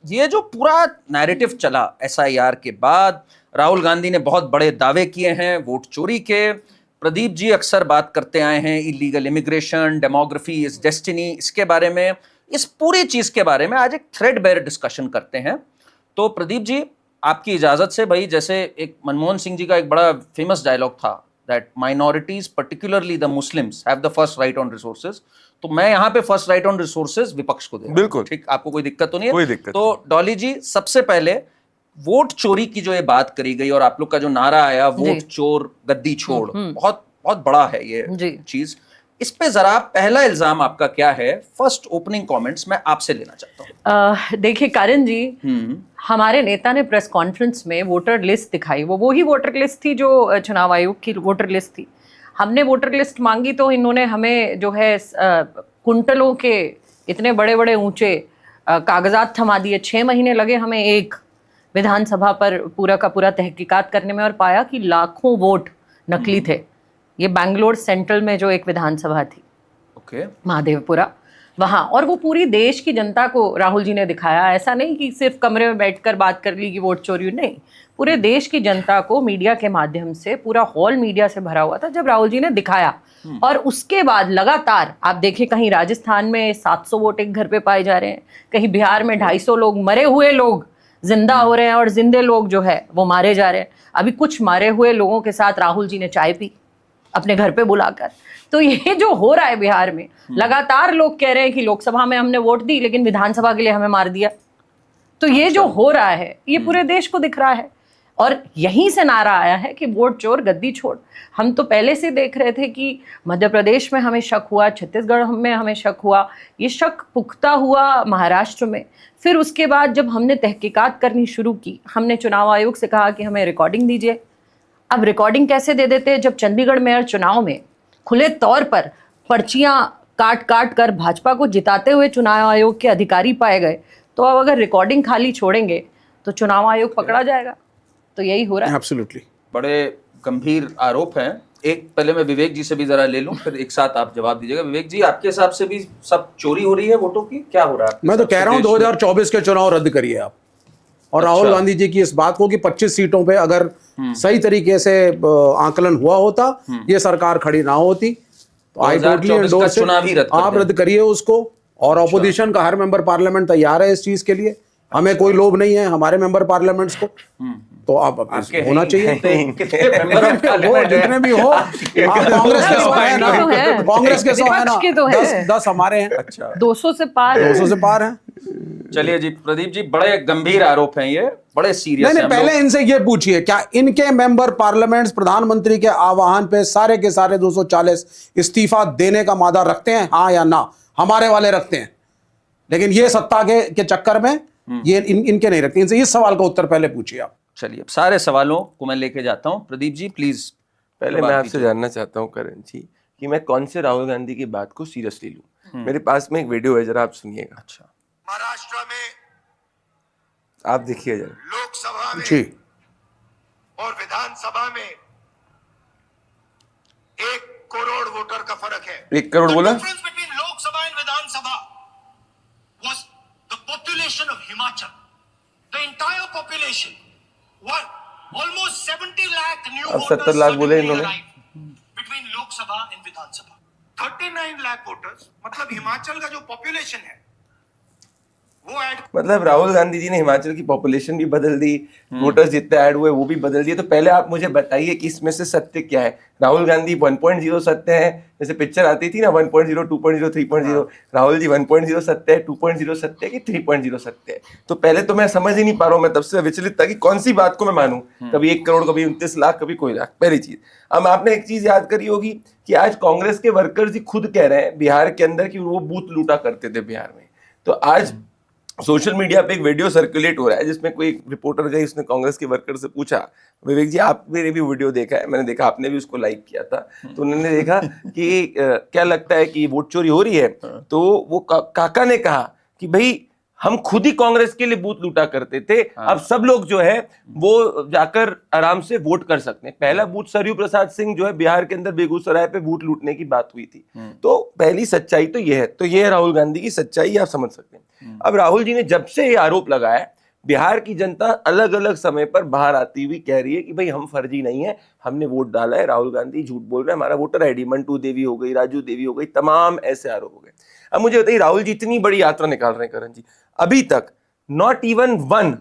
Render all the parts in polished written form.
ये जो पूरा नैरेटिव चला एसआईआर के बाद, राहुल गांधी ने बहुत बड़े दावे किए हैं वोट चोरी के, प्रदीप जी अक्सर बात करते आए हैं illegal immigration, demography is destiny, इसके बारे में, इस पूरी चीज के बारे में आज एक थ्रेडबेयर डिस्कशन करते हैं। तो प्रदीप जी, आपकी इजाजत से भाई, जैसे एक मनमोहन सिंह जी का एक बड़ा फेमस डायलॉग था that minorities particularly the Muslims have the first right on resources, तो मैं यहाँ पे फर्स्ट राइट ऑन रिसोर्सेज विपक्ष को दे, बिल्कुल ठीक, आपको कोई दिक्कत तो नहीं है? कोई दिक्कत तो डॉली जी, सबसे पहले वोट चोरी की जो ये बात करी गई और आप लोग का जो नारा आया वोट चोर गद्दी छोड़, बहुत बहुत बड़ा है ये चीज, इस पे जरा पहला इल्जाम आपका क्या है? फर्स्ट ओपनिंग कमेंट्स मैं आपसे लेना चाहता हूँ। देखिए करण जी, हमारे नेता ने प्रेस कॉन्फ्रेंस में वोटर लिस्ट दिखाई, वो ही वोटर लिस्ट थी जो चुनाव आयोग की वोटर लिस्ट थी। हमने वोटर लिस्ट मांगी तो इन्होंने हमें जो है कुंटलों के इतने बड़े बड़े ऊंचे कागजात थमा दिए। 6 महीने लगे हमें एक विधानसभा पर पूरा का पूरा तहकीकात करने में, और पाया कि लाखों वोट नकली थे। ये बैंगलोर सेंट्रल में जो एक विधानसभा थी, महादेवपुरा, वहाँ, और वो पूरी देश की जनता को राहुल जी ने दिखाया। ऐसा नहीं कि सिर्फ कमरे में बैठकर बात कर ली कि वोट चोरी, नहीं, पूरे देश की जनता को मीडिया के माध्यम से, पूरा हॉल मीडिया से भरा हुआ था जब राहुल जी ने दिखाया। और उसके बाद लगातार आप देखिए, कहीं राजस्थान में 700 वोट एक घर पे पाए जा रहे हैं, कहीं बिहार में 250 लोग, मरे हुए लोग जिंदा हो रहे हैं और जिंदे लोग जो है वो मारे जा रहे हैं। अभी कुछ मारे हुए लोगों के साथ राहुल जी ने चाय पी अपने घर पे बुलाकर। तो ये जो हो रहा है बिहार में, लगातार लोग कह रहे हैं कि लोकसभा में हमने वोट दी लेकिन विधानसभा के लिए हमें मार दिया। तो ये जो हो रहा है ये पूरे देश को दिख रहा है, और यहीं से नारा आया है कि वोट चोर गद्दी छोड़। हम तो पहले से देख रहे थे कि मध्य प्रदेश में हमें शक हुआ, छत्तीसगढ़ में हमें शक हुआ, ये शक पुख्ता हुआ महाराष्ट्र में। फिर उसके बाद जब हमने तहकीकात करनी शुरू की, हमने चुनाव आयोग से कहा कि हमें रिकॉर्डिंग दीजिए। अब रिकॉर्डिंग कैसे दे देते हैं जब चंडीगढ़ मेयर चुनाव में खुले तौर पर पर्चियां काट काट कर भाजपा को जिताते हुए चुनाव आयोग के अधिकारी पाए गए, तो अब अगर रिकॉर्डिंग खाली छोड़ेंगे तो चुनाव आयोग पकड़ा जाएगा। तो यही हो रहा है। एब्सोल्युटली, बड़े गंभीर आरोप हैं। एक पहले मैं विवेक जी से भी जरा ले लूं, फिर एक साथ आप जवाब दीजिएगा। विवेक जी, आपके हिसाब से भी सब चोरी हो रही है वोटों की, क्या हो रहा है? मैं तो कह रहा हूं 2024 के चुनाव रद्द करिए आप, और राहुल गांधी जी की इस बात को कि 25 सीटों पे अगर सही तरीके से आकलन हुआ होता, ये सरकार खड़ी ना होती, तो आई टोटली एंडोर्स इट। आप रद्द करिए उसको, और ऑपोजिशन का हर मेंबर पार्लियामेंट तैयार है इस चीज के लिए। हमें कोई लोभ नहीं है हमारे मेंबर पार्लियामेंट्स को, तो आप होना चाहिए। जितने भी हो, कांग्रेस के 100 है ना, कांग्रेस के 100 है ना, 10 हमारे हैं। अच्छा, 200 से पार, 200 से पार है। चलिए जी, प्रदीप जी, बड़े गंभीर आरोप हैं ये, बड़े सीरियस हैं। पहले इनसे ये पूछिए, क्या इनके मेंबर पार्लियामेंट्स प्रधानमंत्री के आह्वान पे सारे के सारे 240 इस्तीफा देने का मादा रखते हैं, हाँ या ना? हमारे वाले रखते हैं, लेकिन ये सत्ता के चक्कर में ये इनके नहीं रखते। इनसे इस सवाल का उत्तर पहले पूछिए आप। चलिए, अब सारे सवालों को मैं लेके जाता हूं। प्रदीप जी प्लीज। पहले मैं आपसे जानना चाहता हूं करण जी कि मैं कौन से राहुल गांधी की बात को सीरियसली लूं। मेरे पास में एक वीडियो है, जरा आप सुनिएगा। अच्छा, महाराष्ट्र में आप देखिए जरा। लोकसभा में जी और विधानसभा में 1 करोड़ वोटर का फर्क है। 1 करोड़ बोला? Difference between Lok Sabha and Vidhan Sabha was the population of Himachal. The entire population, almost 70 lakh new अब voters 70 लाख बोले इन्होंने। between Lok Sabha and Vidhan Sabha 39 lakh voters, मतलब हिमाचल का जो पॉपुलेशन है वो ऐड, मतलब राहुल गांधी जी ने हिमाचल की पॉपुलेशन भी बदल दी, वोटर्स जितने ऐड हुए वो भी बदल दिए। तो पहले आप मुझे बताइए कि इसमें से सत्य क्या है? राहुल गांधी 1.0 सत्य है, जैसे पिक्चर आती थी ना 1.0, 2.0, 3.0, राहुल जी 1.0 सत्य है, 2.0 सत्य है कि 3.0 सत्य है? तो पहले तो मैं समझ ही नहीं पा रहा हूँ, मैं तब से विचलित था कि कौन सी बात को मैं मानूं, कभी 1 करोड़, कभी 29 लाख, कभी कोई लाख। पहली चीज। अब आपने एक चीज याद करी होगी कि आज कांग्रेस के वर्कर्स ही खुद कह रहे हैं बिहार के अंदर कि वो बूथ लूटा करते थे बिहार में। तो आज सोशल मीडिया पे एक वीडियो सर्कुलेट हो रहा है जिसमें कोई रिपोर्टर गई, उसने कांग्रेस के वर्कर से पूछा, विवेक जी आपने भी वीडियो देखा है, मैंने देखा आपने भी उसको लाइक किया था, तो उन्होंने देखा कि क्या लगता है कि वोट चोरी हो रही है? तो वो काका ने कहा कि भाई हम खुद ही कांग्रेस के लिए बूथ लूटा करते थे। अब सब लोग जो है वो जाकर आराम से वोट कर सकते हैं। पहला बूथ सरयू प्रसाद सिंह जो है बिहार के अंदर बेगूसराय पे वोट लूटने की बात हुई थी। तो पहली सच्चाई तो ये है, तो ये है राहुल गांधी की सच्चाई, आप समझ सकते हैं। अब राहुल जी ने जब से ये आरोप लगाया, बिहार की जनता अलग अलग समय पर बाहर आती हुई कह रही है कि भाई हम फर्जी नहीं है, हमने वोट डाला है, राहुल गांधी झूठ बोल रहे हैं, हमारा वोटर आईडी मंटू देवी हो गई, राजू देवी हो गई, तमाम ऐसे आरोप हो गए। अब मुझे बताइए, राहुल जी इतनी बड़ी यात्रा निकाल रहे हैं करण जी, अभी तक नॉट इवन वन,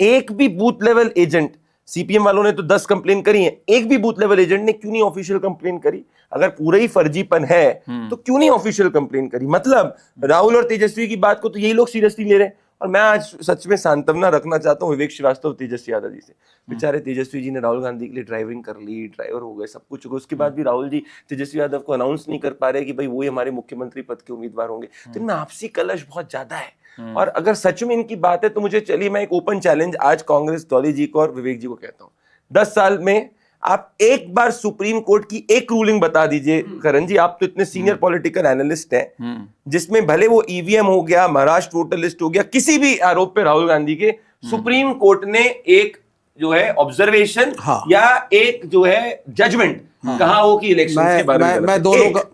एक भी बूथ लेवल एजेंट, सीपीएम वालों ने तो 10 कंप्लेन करी है, एक भी बूथ लेवल एजेंट ने क्यों नहीं ऑफिशियल कंप्लेन करी? अगर पूरा ही फर्जीपन है तो क्यों नहीं ऑफिशियल कंप्लेन करी? मतलब राहुल और तेजस्वी की बात को तो यही लोग सीरियसली ले रहे हैं। और मैं आज सच में सांत्वना रखना चाहता हूँ विवेक श्रीवास्तव, तेजस्वी यादव जी से। बेचारे तेजस्वी जी ने राहुल गांधी के लिए ड्राइविंग कर ली, ड्राइवर हो गए, सब कुछ हो गया, उसके बाद भी राहुल जी तेजस्वी यादव को अनाउंस नहीं कर पा रहे कि भाई वो ही हमारे मुख्यमंत्री पद के उम्मीदवार होंगे। तो इनमें आपसी कलश बहुत ज्यादा है। और अगर सच में इनकी बात है तो मुझे, चलिए मैं एक ओपन चैलेंज आज कांग्रेस डॉली जी को और विवेक जी को कहता हूँ, 10 साल में आप एक बार सुप्रीम कोर्ट की एक रूलिंग बता दीजिए करण जी, आप तो इतने सीनियर पॉलिटिकल एनालिस्ट हैं, जिसमें भले वो ईवीएम हो गया, महाराष्ट्र वोटर लिस्ट हो गया, किसी भी आरोप पे राहुल गांधी के सुप्रीम कोर्ट ने एक जो है ऑब्जर्वेशन या एक जो है जजमेंट कहा हो कि इलेक्शन के बारे में।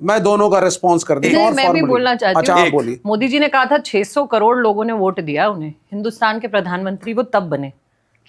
मैं दोनों का रिस्पॉन्स कर देता हूं। मैं भी बोलना चाहती अच्छा, हूँ। आप बोलिए। मोदी जी ने कहा था 600 करोड़ लोगों ने वोट दिया उन्हें, हिंदुस्तान के प्रधानमंत्री वो तब बने।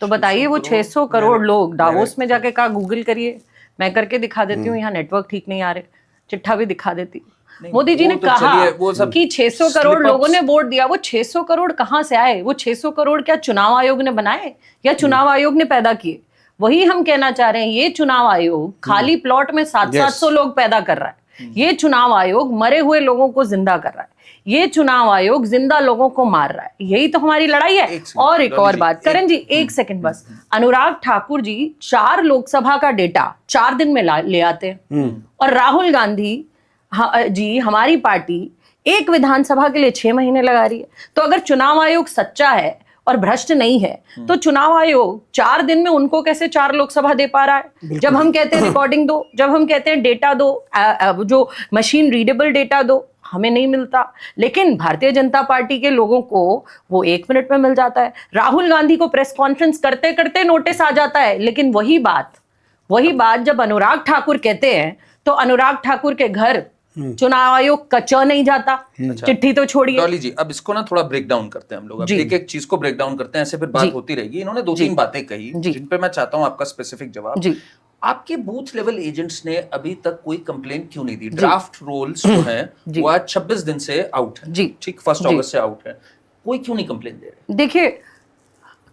तो बताइए वो 600 करोड़ लोग, दावोस में जाके कहा गूगल करिए, मैं करके दिखा देती हूँ, यहाँ नेटवर्क ठीक नहीं आ रहे, चिट्ठा भी दिखा देती। मोदी जी ने कहा कि 600 करोड़ लोगों ने वोट दिया। वो 600 करोड़ कहाँ से आए? वो 600 करोड़ क्या चुनाव आयोग ने बनाए या चुनाव आयोग ने पैदा किए? वही हम कहना चाह रहे हैं, ये चुनाव आयोग खाली प्लॉट में 700 लोग पैदा कर रहा है। ये चुनाव आयोग मरे हुए लोगों को जिंदा कर रहा है। ये चुनाव आयोग जिंदा लोगों को मार रहा है। यही तो हमारी लड़ाई है। और एक और बात, करण जी एक सेकंड बस, अनुराग ठाकुर जी 4 लोकसभा का डेटा 4 दिन में ले आते हैं, और राहुल गांधी जी, हमारी पार्टी एक विधानसभा के लिए 6 महीने लगा रही है। तो अगर चुनाव आयोग सच्चा है और भ्रष्ट नहीं है, तो चुनाव आयोग 4 दिन में उनको कैसे 4 लोकसभा दे पा रहा है? जब हम कहते हैं रिकॉर्डिंग दो, जब हम कहते हैं डेटा दो, जो मशीन रीडेबल डेटा दो, हमें नहीं मिलता। लेकिन भारतीय जनता पार्टी के लोगों को वो 1 मिनट में मिल जाता है। राहुल गांधी को प्रेस कॉन्फ्रेंस करते करते नोटिस आ जाता है। लेकिन वही बात जब अनुराग ठाकुर कहते हैं, तो अनुराग ठाकुर के घर चुनाव आयोग का च नहीं जाता। चिट्ठी तो छोड़िए। डॉली जी, अब इसको ना थोड़ा ब्रेक डाउन करते हैं हम लोग, एक एक चीज को ब्रेक डाउन करते हैं, ऐसे फिर बात होती रहेगी। इन्होंने 2-3 बातें कही जिन पे मैं चाहता हूं आपका स्पेसिफिक जवाब। आपके बूथ लेवल एजेंट्स ने अभी तक कोई कंप्लेंट क्यों नहीं दी? ड्राफ्ट रोल्स जो है वो आज 26 दिन से आउट है, ठीक, 1 अगस्त से आउट है, कोई क्यों नहीं कंप्लेंट दे रहे? देखिए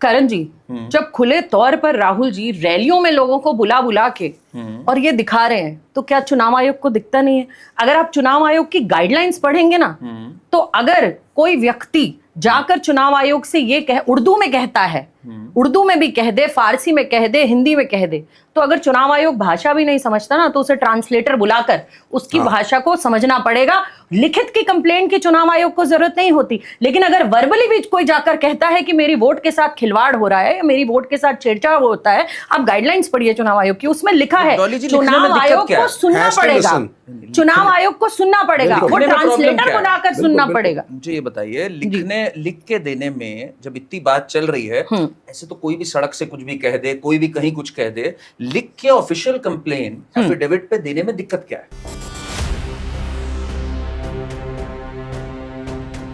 करण जी, जब खुले तौर पर राहुल जी रैलियों में लोगों को बुला बुला के और ये दिखा रहे हैं, तो क्या चुनाव आयोग को दिखता नहीं है? अगर आप चुनाव आयोग की गाइडलाइंस पढ़ेंगे ना, तो अगर कोई व्यक्ति जाकर चुनाव आयोग से ये उर्दू में कहता है, उर्दू में भी कह दे, फारसी में कह दे, हिंदी में कह दे, तो अगर चुनाव आयोग भाषा भी नहीं समझता ना, तो उसे ट्रांसलेटर बुलाकर उसकी भाषा को समझना पड़ेगा। लिखित की कंप्लेंट की चुनाव आयोग को जरूरत नहीं होती। लेकिन अगर वर्बली भी कोई जाकर कहता है कि मेरी वोट के साथ खिलवाड़ हो रहा है या मेरी वोट के साथ छेड़छाड़ होता है, आप गाइडलाइंस पढ़िए चुनाव आयोग की, उसमें लिखा है चुनाव आयोग को सुनना पड़ेगा, चुनाव आयोग को सुनना पड़ेगा, वो ट्रांसलेटर बुलाकर सुनना पड़ेगा। मुझे ये बताइए, लिख के देने में जब इतनी बात चल रही है, ऐसे तो कोई भी सड़क से कुछ भी कह दे, कोई भी कहीं कुछ कह दे, लिख के ऑफिशियल कंप्लेन एफिडेविट पे देने में दिक्कत क्या है?